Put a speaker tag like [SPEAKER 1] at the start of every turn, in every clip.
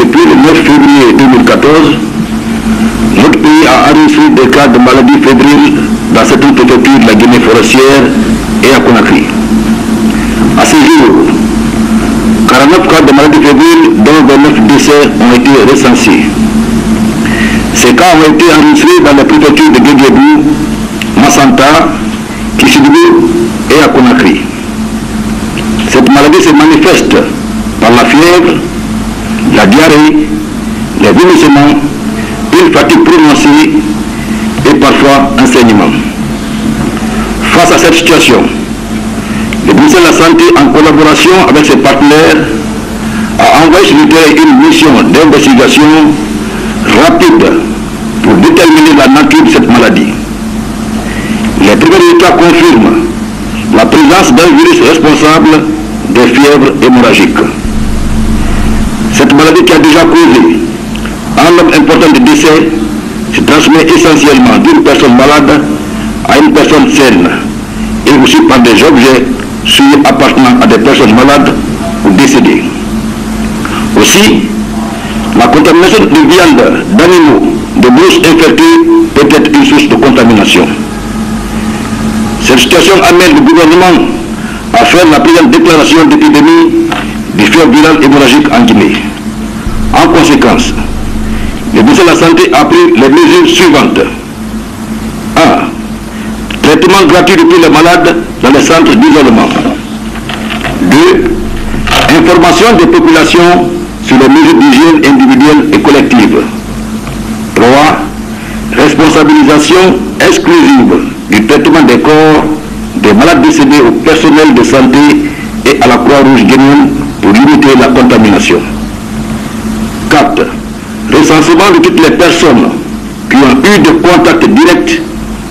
[SPEAKER 1] depuis le 9 février 2014, notre pays a enregistré des cas de maladies fébriles dans certaines préfectures de la Guinée forestière et à Conakry. À ce jour, 49 cas de maladies fébriles, dont 29 décès ont été recensés. Ces cas ont été enregistrés dans les préfectures de Guéguébou, Massanta, Kishidougou et à Conakry. Cette maladie se manifeste par la fièvre, la diarrhée, les vomissements, une fatigue prononcée et parfois un saignement. Face à cette situation, le ministère de la Santé, en collaboration avec ses partenaires, a envoyé sur le terrain une mission d'investigation rapide pour déterminer la nature de cette maladie. Les premiers résultats confirment la présence d'un virus responsable des fièvres hémorragiques. Cette maladie qui a déjà causé un nombre important de décès se transmet essentiellement d'une personne malade à une personne saine et aussi par des objets appartenant à des personnes malades ou décédées. Aussi, la contamination de viande d'animaux de brousse infectée peut être une source de contamination. Cette situation amène le gouvernement à faire la première déclaration d'épidémie du fièvre virale hémorragique en Guinée. En conséquence, le ministère de la Santé a pris les mesures suivantes. 1. Traitement gratuit de tous les malades dans les centres d'isolement. 2. Information des populations sur les mesures d'hygiène individuelles et collectives. 3. Responsabilisation exclusive du traitement des corps des malades décédés au personnel de santé et à la Croix-Rouge guinéenne pour limiter la contamination. 4. Recensement de toutes les personnes qui ont eu de contact direct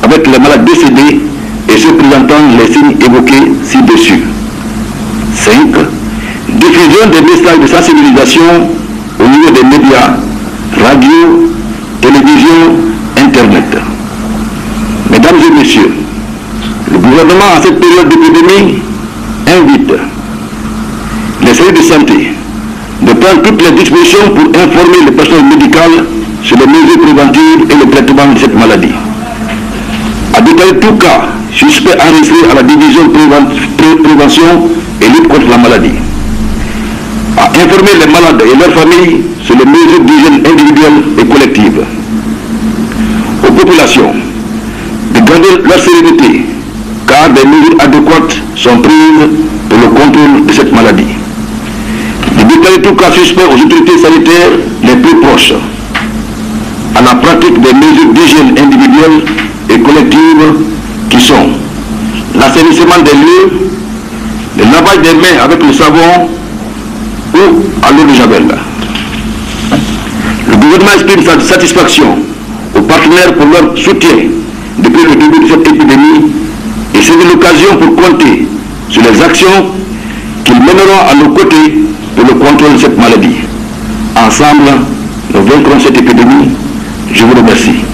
[SPEAKER 1] avec les malades décédés et ceux présentant les signes évoqués ci-dessus. 5. Diffusion des messages de sensibilisation au niveau des médias, radio, télévision, Internet. Mesdames et messieurs, le gouvernement en cette période d'épidémie invite les services de santé de prendre toutes les dispositions pour informer les personnels médicales sur les mesures préventives et le traitement de cette maladie. À déclarer tout cas suspect enregistré à la division prévention et lutte contre la maladie. À informer les malades et leurs familles sur les mesures d'hygiène individuelles et collectives. Aux populations de garder leur sérénité car des mesures adéquates sont prises pour le contrôle de cette maladie. De déclarer tout cas suspect aux autorités sanitaires les plus proches à la pratique des mesures d'hygiène individuelle et collective qui sont l'assainissement des lieux, le lavage des mains avec le savon ou à l'eau de javel. Le gouvernement exprime sa satisfaction aux partenaires pour leur soutien depuis le début de cette épidémie et c'est l'occasion pour compter sur les actions qu'ils mèneront à nos côtés pour le contrôle de cette maladie. Ensemble, nous vaincrons cette épidémie. Je vous remercie.